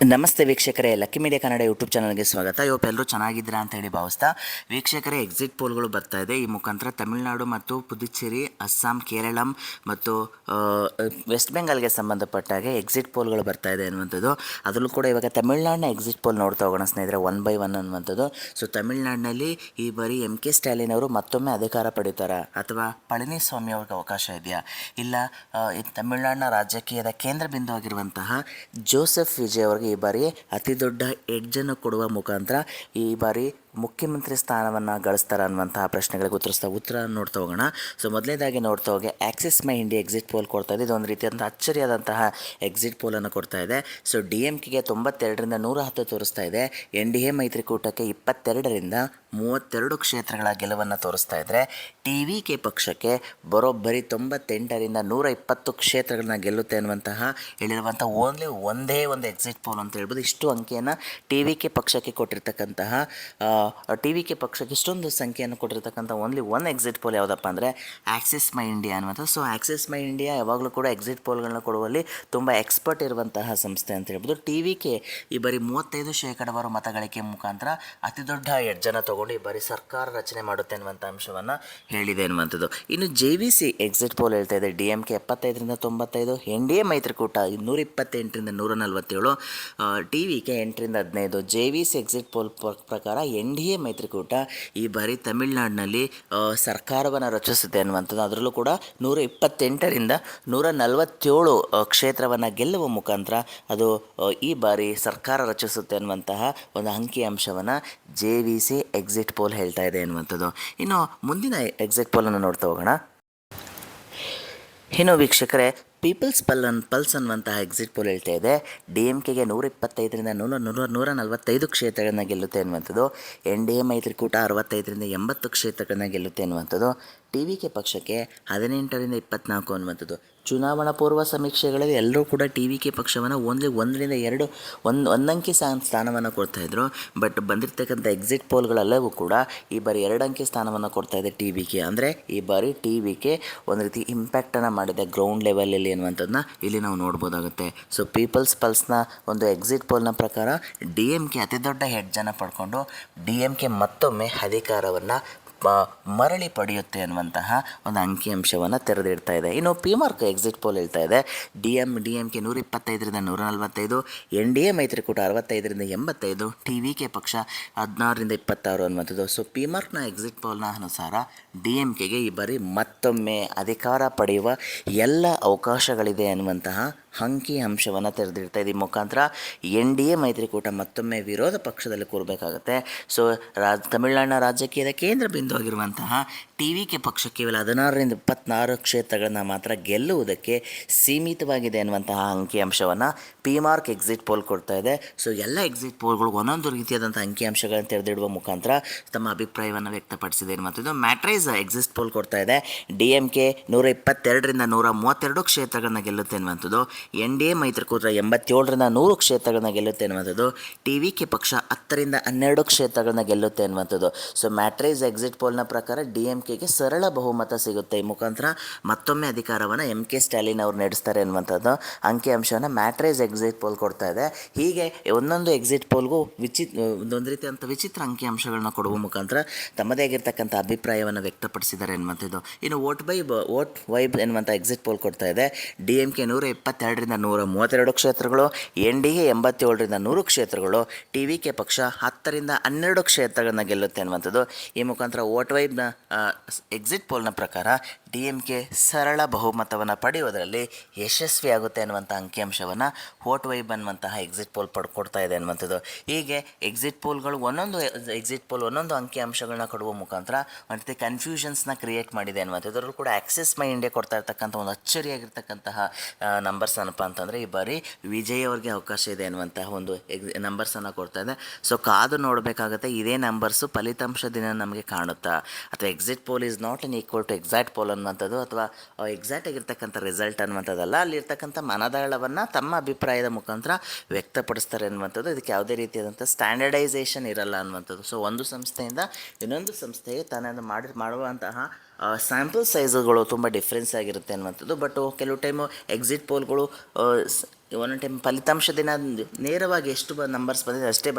ನಮಸ್ತೆ ವೀಕ್ಷಕರೇ, lucky Media Kannada YouTube ಚಾನಲ್ಗೆ ಸ್ವಾಗತ. ಎಲ್ಲರೂ ಚೆನ್ನಾಗಿದ್ದೀರಾ ಅಂತ ಹೇಳಿ ಭಾವಿಸ್ತಾ, ವೀಕ್ಷಕರೇ ಎಕ್ಸಿಟ್ ಪೋಲ್ಗಳು ಬರ್ತಾ ಇದೆ. ಈ ಮುಖಾಂತರ ತಮಿಳುನಾಡು ಮತ್ತು ಪುದುಚೇರಿ, ಅಸ್ಸಾಂ, ಕೇರಳಂ ಮತ್ತು ವೆಸ್ಟ್ ಬೆಂಗಾಲ್ಗೆ ಸಂಬಂಧಪಟ್ಟಾಗೆ ಎಕ್ಸಿಟ್ ಪೋಲ್ಗಳು ಬರ್ತಾ ಇದೆ ಅನ್ನುವಂಥದ್ದು. ಅದರಲ್ಲೂ ಕೂಡ ಇವಾಗ ತಮಿಳುನಾಡಿನ ಎಕ್ಸಿಟ್ ಪೋಲ್ ನೋಡ್ತಾ ಹೋಗೋಣ ಸ್ನೇಹಿತರೆ, 1 by 1 ಅನ್ನುವಂಥದ್ದು. ಸೊ ತಮಿಳುನಾಡಿನಲ್ಲಿ ಈ ಬಾರಿ MK ಸ್ಟಾಲಿನ್ ಅವರು ಮತ್ತೊಮ್ಮೆ ಅಧಿಕಾರ ಪಡೀತಾರಾ ಅಥವಾ ಪಳನಿಸ್ವಾಮಿ ಅವ್ರಿಗೆ ಅವಕಾಶ ಇದೆಯಾ, ಇಲ್ಲ ತಮಿಳುನಾಡಿನ ರಾಜಕೀಯದ ಕೇಂದ್ರ ಬಿಂದು ಆಗಿರುವಂತಹ ಜೋಸೆಫ್ ವಿಜಯ್ ಅವರಿಗೆ ಈ ಬಾರಿ ಅತಿ ದೊಡ್ಡ ಎಡ್ಜನ್ನು ಕೊಡುವ ಮುಖಾಂತರ ಈ ಬಾರಿ ಮುಖ್ಯಮಂತ್ರಿ ಸ್ಥಾನವನ್ನು ಗಳಿಸ್ತಾರೆ ಅನ್ನುವಂತಹ ಪ್ರಶ್ನೆಗಳಿಗೆ ಉತ್ತರ ನೋಡ್ತಾ ಹೋಗೋಣ. ಸೊ ಮೊದಲನೇದಾಗಿ ನೋಡ್ತಾ ಹೋಗಿ ಆಕ್ಸಿಸ್ ಮೈ ಇಂಡಿಯಾ ಎಕ್ಸಿಟ್ ಪೋಲ್ ಕೊಡ್ತಾ ಇದೆ. ಇದೊಂದು ರೀತಿಯಾದಂಥ ಅಚ್ಚರಿಯಾದಂತಹ ಎಕ್ಸಿಟ್ ಪೋಲನ್ನು ಕೊಡ್ತಾ ಇದೆ. ಸೊ DMKಗೆ 92ರಿಂದ 110 ತೋರಿಸ್ತಾ ಇದೆ. NDA ಮೈತ್ರಿಕೂಟಕ್ಕೆ 22ರಿಂದ 32 ಕ್ಷೇತ್ರಗಳ ಗೆಲುವನ್ನು ತೋರಿಸ್ತಾ ಇದ್ದರೆ, TVK ಪಕ್ಷಕ್ಕೆ ಬರೋಬ್ಬರಿ 98ರಿಂದ 120 ಕ್ಷೇತ್ರಗಳನ್ನ ಗೆಲ್ಲುತ್ತೆ ಅನ್ನುವಂತಹ ಹೇಳಿರುವಂಥ ಒಂದೇ ಒಂದು ಎಕ್ಸಿಟ್ ಪೋಲ್ ಅಂತ ಹೇಳ್ಬೋದು. ಇಷ್ಟು ಅಂಕೆಯನ್ನು TVK ಪಕ್ಷಕ್ಕೆ ಕೊಟ್ಟಿರ್ತಕ್ಕಂತಹ TVK ಪಕ್ಷಕ್ಕೆ ಇಷ್ಟೊಂದು ಸಂಖ್ಯೆಯನ್ನು ಕೊಟ್ಟಿರ್ತಕ್ಕಂಥ ಓನ್ಲಿ ಒನ್ ಎಕ್ಸಿಟ್ ಪೋಲ್ ಯಾವುದಪ್ಪ ಅಂದರೆ ಆಕ್ಸಿಸ್ ಮೈ ಇಂಡಿಯಾ ಅನ್ನುವಂಥದ್ದು. ಸೊ ಆಕ್ಸಿಸ್ ಮೈ ಇಂಡಿಯಾ ಯಾವಾಗಲೂ ಕೂಡ ಎಕ್ಸಿಟ್ ಪೋಲ್ಗಳನ್ನ ಕೊಡುವಲ್ಲಿ ತುಂಬ ಎಕ್ಸ್ಪರ್ಟ್ ಇರುವಂತಹ ಸಂಸ್ಥೆ ಅಂತ ಹೇಳ್ಬೋದು. TVK ಈ ಬಾರಿ 35% ಮತಗಳಿಕೆ ಮುಖಾಂತರ ಅತಿ ದೊಡ್ಡ ಎಡ್ಜನ್ನು ತೊಗೊಂಡು ಈ ಬಾರಿ ಸರ್ಕಾರ ರಚನೆ ಮಾಡುತ್ತೆ ಅನ್ನುವಂಥ ಅಂಶವನ್ನು ಹೇಳಿದೆ ಅನ್ನುವಂಥದ್ದು. ಇನ್ನು JVC ಎಕ್ಸಿಟ್ ಪೋಲ್ ಹೇಳ್ತಾ ಇದೆ DMK 75ರಿಂದ 95, NDA ಮೈತ್ರಿಕೂಟ 128ರಿಂದ 147, TVK 8ರಿಂದ 15. JVC ಎಕ್ಸಿಟ್ ಪೋಲ್ ಪ್ರಕಾರ NDA ಮೈತ್ರಿಕೂಟ ಈ ಬಾರಿ ತಮಿಳುನಾಡಿನಲ್ಲಿ ಸರ್ಕಾರವನ್ನು ರಚಿಸುತ್ತೆ ಅನ್ನುವಂಥದ್ದು. ಅದರಲ್ಲೂ ಕೂಡ 128ರಿಂದ 147 ಕ್ಷೇತ್ರವನ್ನು ಗೆಲ್ಲುವ ಮುಖಾಂತರ ಅದು ಈ ಬಾರಿ ಸರ್ಕಾರ ರಚಿಸುತ್ತೆ ಅನ್ನುವಂತಹ ಒಂದು ಅಂಕಿಅಂಶವನ್ನು JVC ಎಕ್ಸಿಟ್ ಪೋಲ್ ಹೇಳ್ತಾ ಇದೆ ಅನ್ನುವಂಥದ್ದು. ಇನ್ನು ಮುಂದಿನ ಎಕ್ಸಿಟ್ ಪೋಲನ್ನು ನೋಡ್ತಾ ಹೋಗೋಣ. ಇನ್ನು ವೀಕ್ಷಕರೇ, ಪೀಪಲ್ಸ್ ಪಲ್ಸ್ ಅನ್ನುವಂತಹ ಎಕ್ಸಿಟ್ ಪೋಲ್ ಹೇಳ್ತಾ ಇದೆ DMKಗೆ 125ರಿಂದ 145 ಕ್ಷೇತ್ರಗಳನ್ನ ಗೆಲ್ಲುತ್ತೆ ಅನ್ನುವಂಥದ್ದು. NDA ಮೈತ್ರಿಕೂಟ 65ರಿಂದ 80 ಕ್ಷೇತ್ರಗಳನ್ನ ಗೆಲ್ಲುತ್ತೆ ಅನ್ನುವಂಥದ್ದು. TVK ಪಕ್ಷಕ್ಕೆ 18ರಿಂದ 24 ಅನ್ನುವಂಥದ್ದು. ಚುನಾವಣಾ ಪೂರ್ವ ಸಮೀಕ್ಷೆಗಳಲ್ಲಿ ಎಲ್ಲರೂ ಕೂಡ TVK ಪಕ್ಷವನ್ನು ಓನ್ಲಿ 1ರಿಂದ 2 ಒಂದಂಕಿ ಸ್ಥಾನವನ್ನು ಕೊಡ್ತಾಯಿದ್ರು. ಬಟ್ ಬಂದಿರತಕ್ಕಂಥ ಎಕ್ಸಿಟ್ ಪೋಲ್ಗಳೆಲ್ಲವೂ ಕೂಡ ಈ ಬಾರಿ 2 ಅಂಕಿ ಸ್ಥಾನವನ್ನು ಕೊಡ್ತಾಯಿದೆ TVK. ಅಂದರೆ ಈ ಬಾರಿ TVK ಒಂದು ರೀತಿ ಇಂಪ್ಯಾಕ್ಟನ್ನು ಮಾಡಿದೆ ಗ್ರೌಂಡ್ ಲೆವೆಲಲ್ಲಿ ಅನ್ನುವಂಥದ್ದನ್ನ ಇಲ್ಲಿ ನಾವು ನೋಡ್ಬೋದಾಗುತ್ತೆ. ಸೊ ಪೀಪಲ್ಸ್ ಪಲ್ಸ್ನ ಒಂದು ಎಕ್ಸಿಟ್ ಪೋಲ್ನ ಪ್ರಕಾರ DMK ಅತಿ ದೊಡ್ಡ ಹೆಡ್ಜನ್ನು ಪಡ್ಕೊಂಡು DMK ಮತ್ತೊಮ್ಮೆ ಅಧಿಕಾರವನ್ನು ಮರಳಿ ಪಡೆಯುತ್ತೆ ಅನ್ನುವಂತಹ ಒಂದು ಅಂಕಿಅಂಶವನ್ನು ತೆರೆದಿಡ್ತಾ ಇದೆ. ಇನ್ನು PMark ಎಕ್ಸಿಟ್ ಪೋಲ್ ಹೇಳ್ತಾ ಇದೆ DMK 125ರಿಂದ 145, NDA ಮೈತ್ರಿಕೂಟ 65ರಿಂದ 85, TVK ಪಕ್ಷ 16ರಿಂದ 26 ಅನ್ನುವಂಥದ್ದು. ಸೊ PMarkನ ಎಕ್ಸಿಟ್ ಪೋಲ್ನ ಅನುಸಾರ DMKಗೆ ಈ ಬಾರಿ ಮತ್ತೊಮ್ಮೆ ಅಧಿಕಾರ ಪಡೆಯುವ ಎಲ್ಲ ಅವಕಾಶಗಳಿದೆ ಅನ್ನುವಂತಹ ಅಂಕಿಅಂಶವನ್ನು ತೆರೆದಿಡ್ತಾ ಇದೆ. ಈ ಮುಖಾಂತರ NDA ಮೈತ್ರಿಕೂಟ ಮತ್ತೊಮ್ಮೆ ವಿರೋಧ ಪಕ್ಷದಲ್ಲಿ ಕೂರಬೇಕಾಗುತ್ತೆ. ಸೊ ತಮಿಳುನಾಡಿನ ರಾಜಕೀಯದ ಕೇಂದ್ರ ಬಿಂದು ಆಗಿರುವಂತಹ TVK ಪಕ್ಷ ಕೇವಲ 16ರಿಂದ 26 ಕ್ಷೇತ್ರಗಳನ್ನು ಮಾತ್ರ ಗೆಲ್ಲುವುದಕ್ಕೆ ಸೀಮಿತವಾಗಿದೆ ಅನ್ನುವಂತಹ ಅಂಕಿಅಂಶವನ್ನು PMark ಎಕ್ಸಿಟ್ ಪೋಲ್ ಕೊಡ್ತಾ ಇದೆ. ಸೊ ಎಲ್ಲ ಎಕ್ಸಿಟ್ ಪೋಲ್ಗಳು ಒಂದೊಂದು ರೀತಿಯಾದಂಥ ಅಂಕಿಅಂಶಗಳನ್ನು ತೆರೆದಿಡುವ ಮುಖಾಂತರ ತಮ್ಮ ಅಭಿಪ್ರಾಯವನ್ನು ವ್ಯಕ್ತಪಡಿಸಿದೆ ಅನ್ನುವಂಥದ್ದು. ಮ್ಯಾಟ್ರೈಸ್ ಎಕ್ಸಿಟ್ ಪೋಲ್ ಕೊಡ್ತಾ ಇದೆ DMK 122ರಿಂದ 132 ಕ್ಷೇತ್ರಗಳನ್ನ ಗೆಲ್ಲುತ್ತೆ ಅನ್ನುವಂಥದ್ದು. NDA ಮೈತ್ರಿಕೂಟ 87ರಿಂದ 100 ಕ್ಷೇತ್ರಗಳನ್ನ ಗೆಲ್ಲುತ್ತೆ ಅನ್ನುವಂಥದ್ದು. TVK ಪಕ್ಷ 10ರಿಂದ 12 ಕ್ಷೇತ್ರಗಳನ್ನ ಗೆಲ್ಲುತ್ತೆ ಅನ್ನುವಂಥದ್ದು. ಸೊ ಮ್ಯಾಟ್ರೈಸ್ ಎಕ್ಸಿಟ್ ಪೋಲ್ನ ಪ್ರಕಾರ DMKಗೆ ಸರಳ ಬಹುಮತ ಸಿಗುತ್ತೆ. ಈ ಮುಖಾಂತರ ಮತ್ತೊಮ್ಮೆ ಅಧಿಕಾರವನ್ನು MK ಸ್ಟಾಲಿನ್ ಅವರು ನಡೆಸ್ತಾರೆ ಅನ್ನುವಂಥದ್ದು ಅಂಕಿಅಂಶವನ್ನು ಮ್ಯಾಟ್ರೈಸ್ ಎಕ್ಸಿಟ್ ಪೋಲ್ ಕೊಡ್ತಾ ಇದೆ. ಹೀಗೆ ಒಂದೊಂದು ಎಕ್ಸಿಟ್ ಪೋಲ್ಗೂ ಒಂದು ರೀತಿಯಂಥ ವಿಚಿತ್ರ ಅಂಕಿಅಂಶಗಳನ್ನ ಕೊಡುವ ಮುಖಾಂತರ ತಮ್ಮದೇ ಆಗಿರ್ತಕ್ಕಂಥ ಅಭಿಪ್ರಾಯವನ್ನು ವ್ಯಕ್ತಪಡಿಸಿದ್ದಾರೆ ಅನ್ನುವಂಥದ್ದು. ಇನ್ನು ವೋಟ್ ವೈಬ್ ಎನ್ನುವಂಥ ಎಕ್ಸಿಟ್ ಪೋಲ್ ಕೊಡ್ತಾ ಇದೆ DMK 122ರಿಂದ 132 ಕ್ಷೇತ್ರಗಳು, NDA 87ರಿಂದ 100 ಕ್ಷೇತ್ರಗಳು, TVK ಪಕ್ಷ 10ರಿಂದ 12 ಕ್ಷೇತ್ರಗಳನ್ನ ಗೆಲ್ಲುತ್ತೆ ಅನ್ನುವಂಥದ್ದು. ಈ ಮುಖಾಂತರ ವೋಟ್ ವೈಬ್ನ ಎಕ್ಸಿಟ್ ಪೋಲ್ನ ಪ್ರಕಾರ DMK ಸರಳ ಬಹುಮತವನ್ನು ಪಡೆಯುವುದರಲ್ಲಿ ಯಶಸ್ವಿಯಾಗುತ್ತೆ ಅನ್ನುವಂಥ ಅಂಕಿಅಂಶವನ್ನು ವೋಟ್ ವೈಬ್ ಅನ್ನುವಂತಹ ಎಕ್ಸಿಟ್ ಪೋಲ್ ಪಡ್ಕೊಡ್ತಾ ಇದೆ ಅನ್ನುವಂಥದ್ದು. ಹೀಗೆ ಎಕ್ಸಿಟ್ ಪೋಲ್ಗಳು ಒಂದೊಂದು ಅಂಕಿಅಂಶಗಳನ್ನ ಕೊಡುವ ಮುಖಾಂತರ ಒಂದು ರೀತಿ ಕನ್ಫ್ಯೂಷನ್ಸ್ನ ಕ್ರಿಯೇಟ್ ಮಾಡಿದೆ ಅನ್ನುವಂಥದ್ದು. ಅದರಲ್ಲೂ ಕೂಡ ಆಕ್ಸಿಸ್ ಮೈ ಇಂಡಿಯಾ ಕೊಡ್ತಾ ಇರ್ತಕ್ಕಂಥ ಒಂದು ಅಚ್ಚರಿಯಾಗಿರ್ತಕ್ಕಂತಹ ನಂಬರ್ಸ್ ಏನಪ್ಪ ಅಂತಂದರೆ ಈ ಬಾರಿ ವಿಜಯ್ ಅವ್ರಿಗೆ ಅವಕಾಶ ಇದೆ ಅನ್ನುವಂತಹ ಒಂದು ನಂಬರ್ಸನ್ನು ಕೊಡ್ತಾ ಇದೆ. ಸೊ ಕಾದು ನೋಡಬೇಕಾಗುತ್ತೆ ಇದೇ ನಂಬರ್ಸು ಫಲಿತಾಂಶ ದಿನ ನಮಗೆ ಕಾಣುತ್ತಾ, ಅಥವಾ exit poll is not unequal to exact poll ಅನ್ನುವಂಥದ್ದು, ಅಥವಾ ಎಕ್ಸಾಕ್ಟ್ ಆಗಿರ್ತಕ್ಕಂಥ ರಿಸಲ್ಟ್ ಅನ್ನುವಂಥದ್ದಲ್ಲ. ಅಲ್ಲಿರ್ತಕ್ಕಂಥ ಮನದಾಳವನ್ನು ತಮ್ಮ ಅಭಿಪ್ರಾಯದ ಮುಖಾಂತರ ವ್ಯಕ್ತಪಡಿಸ್ತಾರೆ ಅನ್ನುವಂಥದ್ದು. ಇದಕ್ಕೆ ಯಾವುದೇ ರೀತಿಯಾದಂಥ ಸ್ಟ್ಯಾಂಡರ್ಡೈಸೇಷನ್ ಇರಲ್ಲ ಅನ್ನುವಂಥದ್ದು. ಸೊ ಒಂದು ಸಂಸ್ಥೆಯಿಂದ ಇನ್ನೊಂದು ಸಂಸ್ಥೆಗೆ ತನ್ನನ್ನು ಮಾಡುವಂತಹ ಸ್ಯಾಂಪಲ್ ಸೈಜುಗಳು ತುಂಬ ಡಿಫ್ರೆನ್ಸ್ ಆಗಿರುತ್ತೆ ಅನ್ನುವಂಥದ್ದು. ಬಟ್ ಕೆಲವು ಟೈಮು ಎಕ್ಸಿಟ್ ಪೋಲ್ಗಳು ಒಂದೊಂದು ಟೈಮ್ ಫಲಿತಾಂಶ ದಿನ ನೇರವಾಗಿ ಎಷ್ಟು ನಂಬರ್ಸ್ ಬಂದಿದೆ ಅಷ್ಟೇ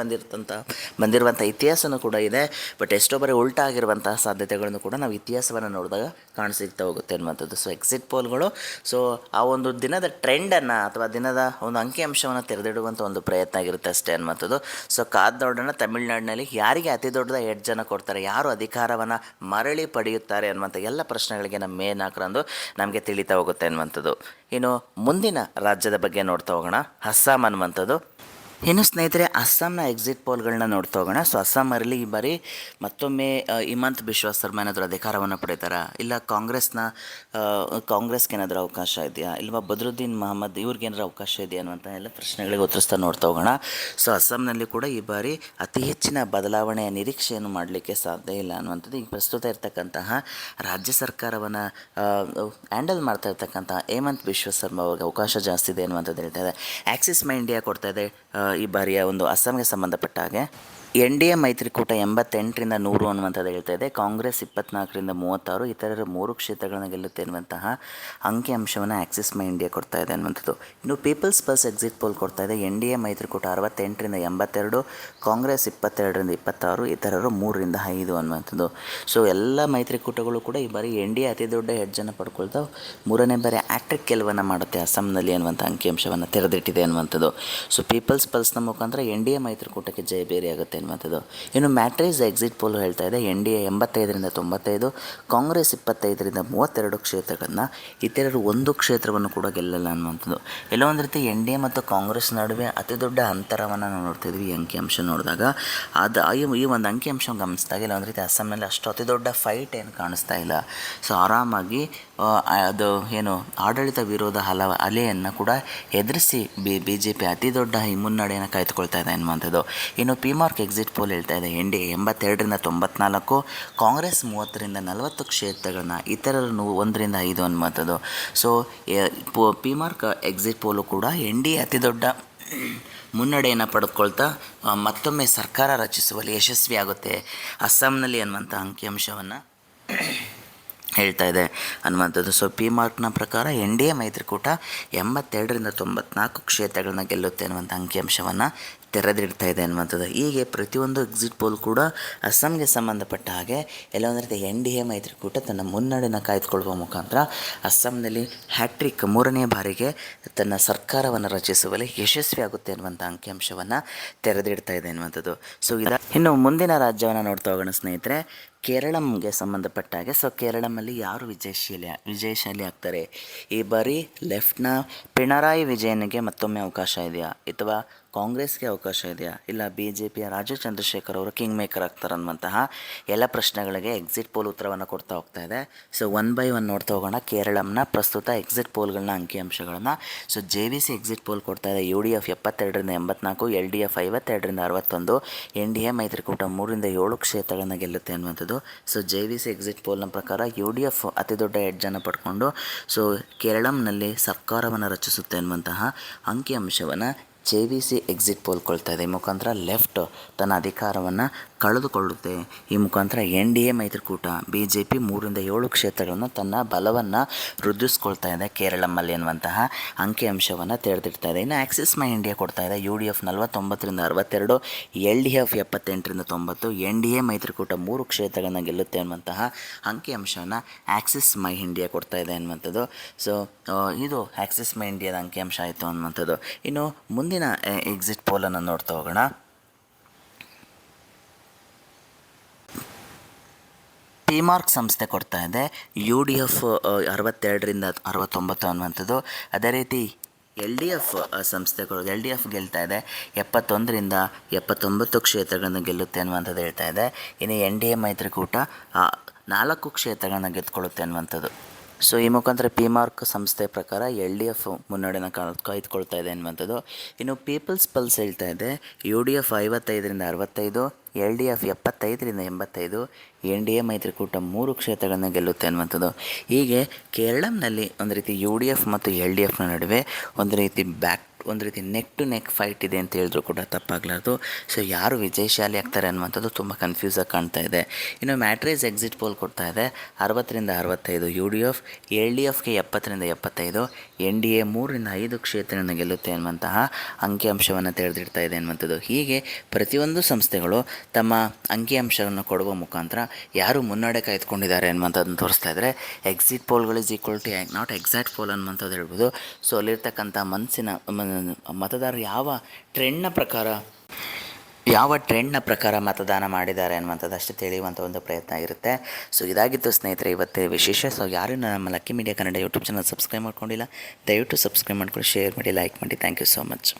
ಬಂದಿರುವಂಥ ಇತಿಹಾಸನೂ ಕೂಡ ಇದೆ. ಬಟ್ ಎಷ್ಟೋ ಬಾರಿ ಉಲ್ಟಾ ಆಗಿರುವಂತಹ ಸಾಧ್ಯತೆಗಳನ್ನು ಕೂಡ ನಾವು ಇತಿಹಾಸವನ್ನು ನೋಡಿದಾಗ ಕಾಣಿಸಿಗ್ತಾ ಹೋಗುತ್ತೆ ಅನ್ನುವಂಥದ್ದು. ಸೊ ಎಕ್ಸಿಟ್ ಪೋಲ್ಗಳು ಸೊ ಆ ಒಂದು ದಿನದ ಟ್ರೆಂಡನ್ನು ಅಥವಾ ದಿನದ ಒಂದು ಅಂಕಿಅಂಶವನ್ನು ತೆರೆದಿಡುವಂಥ ಒಂದು ಪ್ರಯತ್ನ ಆಗಿರುತ್ತೆ ಅಷ್ಟೇ ಅನ್ನುವಂಥದ್ದು. ಸೊ ಕಾದ್ ನೋಡೋಣ ತಮಿಳುನಾಡಿನಲ್ಲಿ ಯಾರಿಗೆ ಅತಿ ದೊಡ್ಡದ ಎಡ್ಜನ್ನು ಕೊಡ್ತಾರೆ, ಯಾರು ಅಧಿಕಾರವನ್ನು ಮರಳಿ ಪಡೆಯುತ್ತಾರೆ ಅನ್ನುವಂಥ ಎಲ್ಲ ಪ್ರಶ್ನೆಗಳಿಗೆ ನಮ್ಮ ಮೇ 4ರಂದು ನಮಗೆ ತಿಳಿತಾ ಹೋಗುತ್ತೆ ಅನ್ನುವಂಥದ್ದು. ಇನ್ನು ಮುಂದಿನ ರಾಜ್ಯದ ಬಗ್ಗೆ ನೋಡ್ತಾ ಹೋಗೋಣ, ಅಸ್ಸಾಂ ಅನ್ನುವಂಥದ್ದು. ಇನ್ನು ಸ್ನೇಹಿತರೆ, ಅಸ್ಸಾಂನ ಎಕ್ಸಿಟ್ ಪೋಲ್ಗಳನ್ನ ನೋಡ್ತಾ ಹೋಗೋಣ. ಸೊ ಅಸ್ಸಾಮಲ್ಲಿ ಈ ಬಾರಿ ಮತ್ತೊಮ್ಮೆ ಹಿಮಂತ್ ಬಿಶ್ವ ಶರ್ಮಾ ಏನಾದರೂ ಅಧಿಕಾರವನ್ನು ಪಡೀತಾರಾ, ಇಲ್ಲ ಕಾಂಗ್ರೆಸ್ಗೆ ಏನಾದರೂ ಅವಕಾಶ ಇದೆಯಾ, ಇಲ್ವಾ ಬದ್ರುದ್ದೀನ್ ಮಹಮ್ಮದ್ ಇವ್ರಿಗೇನಾದರೂ ಅವಕಾಶ ಇದೆಯಾ ಅನ್ನುವಂಥ ಎಲ್ಲ ಪ್ರಶ್ನೆಗಳಿಗೆ ಉತ್ತರಿಸ್ತಾ ನೋಡ್ತಾ ಹೋಗೋಣ. ಸೊ ಅಸ್ಸಾಂನಲ್ಲಿ ಕೂಡ ಈ ಬಾರಿ ಅತಿ ಹೆಚ್ಚಿನ ಬದಲಾವಣೆಯ ನಿರೀಕ್ಷೆಯನ್ನು ಮಾಡಲಿಕ್ಕೆ ಸಾಧ್ಯ ಇಲ್ಲ ಅನ್ನುವಂಥದ್ದು. ಈಗ ಪ್ರಸ್ತುತ ಇರತಕ್ಕಂತಹ ರಾಜ್ಯ ಸರ್ಕಾರವನ್ನು ಹ್ಯಾಂಡಲ್ ಮಾಡ್ತಾ ಇರ್ತಕ್ಕಂಥ ಹೇಮಂತ್ ಬಿಶ್ವ ಶರ್ಮಾ ಅವ್ರಿಗೆ ಅವಕಾಶ ಜಾಸ್ತಿ ಇದೆ ಅನ್ನುವಂಥದ್ದು ಹೇಳ್ತಾ ಇದೆ. ಆ್ಯಕ್ಸಿಸ್ ಮೈ ಇಂಡಿಯಾ ಕೊಡ್ತಾ ಇದೆ ಈ ಬಾರಿಯ ಒಂದು ಅಸ್ಸಾಂಗೆ ಸಂಬಂಧಪಟ್ಟ ಹಾಗೆ. NDA ಮೈತ್ರಿಕೂಟ 88ರಿಂದ 100 ಅನ್ನುವಂಥದ್ದು ಹೇಳ್ತಾ ಇದೆ. ಕಾಂಗ್ರೆಸ್ 24ರಿಂದ 36, ಇತರರು 3 ಕ್ಷೇತ್ರಗಳನ್ನು ಗೆಲ್ಲುತ್ತೆ ಅನ್ನುವಂತಹ ಅಂಕಿಅಂಶವನ್ನು ಆ್ಯಕ್ಸಿಸ್ ಮೈ ಇಂಡಿಯಾ ಕೊಡ್ತಾ ಇದೆ ಅನ್ನುವಂಥದ್ದು. ಇನ್ನು ಪೀಪಲ್ಸ್ ಪಲ್ಸ್ ಎಕ್ಸಿಟ್ ಪೋಲ್ ಕೊಡ್ತಾ ಇದೆ. NDA ಮೈತ್ರಿಕೂಟ 68ರಿಂದ 82, ಕಾಂಗ್ರೆಸ್ 22ರಿಂದ 26, ಇತರರು 3ರಿಂದ 5 ಅನ್ನುವಂಥದ್ದು. ಸೊ ಎಲ್ಲ ಮೈತ್ರಿಕೂಟಗಳು ಕೂಡ ಈ ಬಾರಿ NDA ಅತಿ ದೊಡ್ಡ ಹೆಡ್ಜನ್ನು ಪಡ್ಕೊಳ್ತಾ 3ನೇ ಬಾರಿ ಆ್ಯಕ್ಟ್ರಿಕ್ ಗೆಲುವನ್ನು ಮಾಡುತ್ತೆ ಅಸ್ಸಾಂನಲ್ಲಿ ಅನ್ನುವಂಥ ಅಂಕಿಅಂಶವನ್ನು ತೆರೆದಿಟ್ಟಿದೆ ಅನ್ನುವಂಥದ್ದು. ಸೊ ಪೀಪಲ್ಸ್ ಪಲ್ಸ್ನ ಮುಖಾಂತರ NDA ಮೈತ್ರಿಕೂಟಕ್ಕೆ ಜಯಬೇರಿ ಆಗುತ್ತೆ ಅನ್ನುವಂಥದ್ದು. ಇನ್ನು ಮ್ಯಾಟ್ರಿಕ್ಸ್ ಎಕ್ಸಿಟ್ ಪೋಲ್ ಹೇಳ್ತಾ ಇದೆ NDA 85ರಿಂದ 95, ಕಾಂಗ್ರೆಸ್ 25ರಿಂದ 32 ಕ್ಷೇತ್ರಗಳನ್ನು, ಇತರರು 1 ಕ್ಷೇತ್ರವನ್ನು ಕೂಡ ಗೆಲ್ಲಲ್ಲ ಅನ್ನುವಂಥದ್ದು. ಎಲ್ಲೋ ಒಂದು ರೀತಿ NDA ಮತ್ತು ಕಾಂಗ್ರೆಸ್ ನಡುವೆ ಅತಿ ದೊಡ್ಡ ಅಂತರವನ್ನು ನಾವು ನೋಡ್ತಾಯಿದ್ವಿ ಈ ಅಂಕಿಅಂಶ ನೋಡಿದಾಗ. ಈ ಒಂದು ಅಂಕಿಅಂಶ ಗಮನಿಸಿದಾಗ ಇಲ್ಲ ಒಂದು ರೀತಿ ಅಸ್ಸಾಂನಲ್ಲಿ ಅಷ್ಟು ಅತಿ ದೊಡ್ಡ ಫೈಟ್ ಏನು ಕಾಣಿಸ್ತಾ ಇಲ್ಲ. ಸೊ ಆರಾಮಾಗಿ ಅದು ಏನು ಆಡಳಿತ ವಿರೋಧ ಅಲೆಯನ್ನು ಕೂಡ ಎದುರಿಸಿ BJP ಅತಿ ದೊಡ್ಡ ಈ ಮುನ್ನಡೆಯನ್ನು ಕಾಯ್ದುಕೊಳ್ತಾ ಇದೆ ಅನ್ನುವಂಥದ್ದು. ಇನ್ನು ಪಿಮಾರ್ಕ್ ಎಕ್ಸಿಟ್ ಪೋಲ್ ಹೇಳ್ತಾ ಇದೆ NDA 82ರಿಂದ 94, ಕಾಂಗ್ರೆಸ್ 30ರಿಂದ 40 ಕ್ಷೇತ್ರಗಳನ್ನ, ಇತರರು 1ರಿಂದ 5 ಅನ್ನುವಂಥದ್ದು. ಸೊ ಪಿಮಾರ್ಕ್ ಎಕ್ಸಿಟ್ ಪೋಲು ಕೂಡ NDA ಅತಿ ದೊಡ್ಡ ಮುನ್ನಡೆಯನ್ನು ಪಡೆದುಕೊಳ್ತಾ ಮತ್ತೊಮ್ಮೆ ಸರ್ಕಾರ ರಚಿಸುವಲ್ಲಿ ಯಶಸ್ವಿಯಾಗುತ್ತೆ ಅಸ್ಸಾಂನಲ್ಲಿ ಅನ್ನುವಂಥ ಅಂಕಿಅಂಶವನ್ನು ಹೇಳ್ತಾ ಇದೆ ಅನ್ನುವಂಥದ್ದು. ಸೊ ಪಿಮಾರ್ಕ್ನ ಪ್ರಕಾರ NDA ಮೈತ್ರಿಕೂಟ 82ರಿಂದ 94 ಕ್ಷೇತ್ರಗಳನ್ನ ಗೆಲ್ಲುತ್ತೆ ಅನ್ನುವಂಥ ಅಂಕಿಅಂಶವನ್ನು ತೆರೆದಿಡ್ತಾ ಇದೆ ಅನ್ನುವಂಥದ್ದು. ಹೀಗೆ ಪ್ರತಿಯೊಂದು ಎಕ್ಸಿಟ್ ಪೋಲ್ ಕೂಡ ಅಸ್ಸಾಂಗೆ ಸಂಬಂಧಪಟ್ಟ ಹಾಗೆ ಎಲ್ಲ ಒಂದು ರೀತಿ NDA ಮೈತ್ರಿಕೂಟ ತನ್ನ ಮುನ್ನಡೆನ ಕಾಯ್ದುಕೊಳ್ಳುವ ಮುಖಾಂತರ ಅಸ್ಸಾಂನಲ್ಲಿ ಹ್ಯಾಟ್ರಿಕ್ 3ನೇ ಬಾರಿಗೆ ತನ್ನ ಸರ್ಕಾರವನ್ನು ರಚಿಸುವಲ್ಲಿ ಯಶಸ್ವಿಯಾಗುತ್ತೆ ಅನ್ನುವಂಥ ಅಂಕಿಅಂಶವನ್ನು ತೆರೆದಿಡ್ತಾ ಇದೆ ಅನ್ನುವಂಥದ್ದು. ಸೊ ಇನ್ನು ಮುಂದಿನ ರಾಜ್ಯವನ್ನು ನೋಡ್ತಾ ಹೋಗೋಣ ಸ್ನೇಹಿತರೆ, ಕೇರಳಂಗೆ ಸಂಬಂಧಪಟ್ಟ ಹಾಗೆ. ಸೊ ಕೇರಳಂನಲ್ಲಿ ಯಾರು ವಿಜಯಶಾಲಿ ಆಗ್ತಾರೆ? ಈ ಬಾರಿ ಲೆಫ್ಟ್ನ ಪಿಣರಾಯಿ ವಿಜಯನ್ಗೆ ಮತ್ತೊಮ್ಮೆ ಅವಕಾಶ ಇದೆಯಾ, ಅಥವಾ ಕಾಂಗ್ರೆಸ್ಗೆ ಅವಕಾಶ ಇದೆಯಾ, ಇಲ್ಲ BJPಯ ರಾಜೀವ್ ಚಂದ್ರಶೇಖರ್ ಅವರು ಕಿಂಗ್ ಮೇಕರ್ ಆಗ್ತಾರೆ ಅನ್ನುವಂತಹ ಎಲ್ಲ ಪ್ರಶ್ನೆಗಳಿಗೆ ಎಕ್ಸಿಟ್ ಪೋಲ್ ಉತ್ತರವನ್ನು ಕೊಡ್ತಾ ಹೋಗ್ತಾ ಇದೆ. ಸೊ 1 by 1 ನೋಡ್ತಾ ಹೋಗೋಣ ಕೇರಳಂನ ಪ್ರಸ್ತುತ ಎಕ್ಸಿಟ್ ಪೋಲ್ಗಳನ್ನ ಅಂಕಿಅಂಶಗಳನ್ನು. ಸೊ JVC ಎಕ್ಸಿಟ್ ಪೋಲ್ ಕೊಡ್ತಾ ಇದೆ UDF 72ರಿಂದ 84, LDF 52ರಿಂದ 61, NDA ಮೈತ್ರಿಕೂಟ 3ರಿಂದ 7 ಕ್ಷೇತ್ರಗಳನ್ನು ಗೆಲ್ಲುತ್ತೆ ಅನ್ನುವಂಥದ್ದು. ಸೊ JVC ಎಕ್ಸಿಟ್ ಪೋಲ್ನ ಪ್ರಕಾರ UDF ಅತಿ ದೊಡ್ಡ ಹೆಡ್ಜನ್ನು ಪಡ್ಕೊಂಡು ಸೊ ಕೇರಳಂನಲ್ಲಿ ಸರ್ಕಾರವನ್ನು ರಚಿಸುತ್ತೆ ಅನ್ನುವಂತಹ ಅಂಕಿಅಂಶವನ್ನು JVC ಎಕ್ಸಿಟ್ ಪೋಲ್ ಕೊಳ್ತಾ ಇದೆ. ಈ ಮುಖಾಂತರ ಲೆಫ್ಟ್ ತನ್ನ ಅಧಿಕಾರವನ್ನು ಕಳೆದುಕೊಳ್ಳುತ್ತೆ. ಈ ಮುಖಾಂತರ NDA ಮೈತ್ರಿಕೂಟ BJP 3ರಿಂದ 7 ಕ್ಷೇತ್ರಗಳನ್ನು ತನ್ನ ಬಲವನ್ನು ವೃದ್ಧಿಸ್ಕೊಳ್ತಾ ಇದೆ ಕೇರಳಂನಲ್ಲಿ ಅನ್ನುವಂತಹ ಅಂಕಿಅಂಶವನ್ನು ತೆರೆದಿಡ್ತಾ ಇದೆ. ಇನ್ನು ಆ್ಯಕ್ಸಿಸ್ ಮೈ ಇಂಡಿಯಾ ಕೊಡ್ತಾ ಇದೆ UDF 49ರಿಂದ 62, LDF 78ರಿಂದ 90, NDA ಮೈತ್ರಿಕೂಟ 3 ಕ್ಷೇತ್ರಗಳನ್ನು ಗೆಲ್ಲುತ್ತೆ ಅನ್ನುವಂತಹ ಅಂಕಿಅಂಶವನ್ನು ಆ್ಯಕ್ಸಿಸ್ ಮೈ ಇಂಡಿಯಾ ಕೊಡ್ತಾ ಇದೆ ಅನ್ನುವಂಥದ್ದು. ಸೊ ಇದು ಆ್ಯಕ್ಸಿಸ್ ಮೈ ಇಂಡಿಯಾದ ಅಂಕಿಅಂಶ ಆಯಿತು ಅನ್ನುವಂಥದ್ದು. ಇನ್ನು ಮುಂದಿನ ಎಕ್ಸಿಟ್ ಪೋಲನ್ನು ನೋಡ್ತಾ ಹೋಗೋಣ. ಪಿಮಾರ್ಕ್ ಸಂಸ್ಥೆ ಕೊಡ್ತಾ ಇದೆ UDF 62ರಿಂದ 69 ಅನ್ನುವಂಥದ್ದು. ಅದೇ ರೀತಿ LDF ಸಂಸ್ಥೆ LDF ಗೆಲ್ತಾ ಇದೆ 71ರಿಂದ 79 ಕ್ಷೇತ್ರಗಳನ್ನು ಗೆಲ್ಲುತ್ತೆ ಅನ್ನುವಂಥದ್ದು ಹೇಳ್ತಾ ಇದೆ. ಇನ್ನು NDA ಮೈತ್ರಿಕೂಟ 4 ಕ್ಷೇತ್ರಗಳನ್ನು ಗೆದ್ದುಕೊಳ್ಳುತ್ತೆ ಅನ್ನುವಂಥದ್ದು. ಸೊ ಈ ಮುಖಾಂತರ ಪಿಮಾರ್ಕ್ ಸಂಸ್ಥೆ ಪ್ರಕಾರ LDF ಮುನ್ನಡೆನ ಕಾಯ್ದುಕೊಳ್ತಾ ಇದೆ ಅನ್ನುವಂಥದ್ದು. ಇನ್ನು ಪೀಪಲ್ಸ್ ಪಲ್ಸ್ ಹೇಳ್ತಾ ಇದೆ UDF 55ರಿಂದ 65, LDF 75ರಿಂದ 85, NDA ಮೈತ್ರಿಕೂಟ 3 ಕ್ಷೇತ್ರಗಳನ್ನು ಗೆಲ್ಲುತ್ತೆ ಅನ್ನುವಂಥದ್ದು. ಹೀಗೆ ಕೇರಳಂನಲ್ಲಿ ಒಂದು ರೀತಿ UDF ಮತ್ತು LDFನ ನಡುವೆ ಒಂದು ರೀತಿ ಬ್ಯಾಕ್ ಒಂದು ರೀತಿ ನೆಕ್ ಟು ನೆಕ್ ಫೈಟ್ ಇದೆ ಅಂತ ಹೇಳಿದ್ರು ಕೂಡ ತಪ್ಪಾಗಲಾರ್ದು. ಸೊ ಯಾರು ವಿಜಯಶಾಲಿ ಆಗ್ತಾರೆ ಅನ್ನುವಂಥದ್ದು ತುಂಬ ಕನ್ಫ್ಯೂಸಾಗಿ ಕಾಣ್ತಾ ಇದೆ. ಇನ್ನು ಮ್ಯಾಟ್ರೇಸ್ ಎಕ್ಸಿಟ್ ಪೋಲ್ ಕೊಡ್ತಾ ಇದೆ 60ರಿಂದ 65, UDF LDFಗೆ 70ರಿಂದ 75, NDA 3ರಿಂದ 5 ಕ್ಷೇತ್ರಗಳನ್ನು ಗೆಲ್ಲುತ್ತೆ ಅನ್ನುವಂತಹ ಅಂಕಿಅಂಶವನ್ನು ತೆರೆದಿಡ್ತಾ ಇದೆ ಅನ್ನುವಂಥದ್ದು. ಹೀಗೆ ಪ್ರತಿಯೊಂದು ಸಂಸ್ಥೆಗಳು ತಮ್ಮ ಅಂಕಿಅಂಶವನ್ನು ಕೊಡುವ ಮುಖಾಂತರ ಯಾರು ಮುನ್ನಡೆ ಕಾಯ್ದುಕೊಂಡಿದ್ದಾರೆ ಅನ್ನುವಂಥದ್ದನ್ನು ತೋರಿಸ್ತಾ ಇದ್ದಾರೆ. ಎಕ್ಸಿಟ್ ಪೋಲ್ಗಳು is equal to not exact poll ಅನ್ನುವಂಥದ್ದು ಹೇಳ್ಬೋದು. ಸೊ ಅಲ್ಲಿರ್ತಕ್ಕಂಥ ಮತದಾರರು ಯಾವ ಟ್ರೆಂಡ್ನ ಪ್ರಕಾರ ಮತದಾನ ಮಾಡಿದ್ದಾರೆ ಅನ್ನುವಂಥದ್ದು ಅಷ್ಟೇ ತಿಳಿಯುವಂಥ ಒಂದು ಪ್ರಯತ್ನ ಆಗಿರುತ್ತೆ. ಸೊ ಇದಾಗಿತ್ತು ಸ್ನೇಹಿತರೆ ಇವತ್ತೇ ವಿಶೇಷ. ಸೊ ಯಾರು ನಮ್ಮ Lucky Media Kannada YouTube channel subscribe ಮಾಡ್ಕೊಂಡಿಲ್ಲ, ದಯವಿಟ್ಟು ಸಬ್ಸ್ಕ್ರೈಬ್ ಮಾಡ್ಕೊಂಡು ಶೇರ್ ಮಾಡಿ, ಲೈಕ್ ಮಾಡಿ. Thank you so much.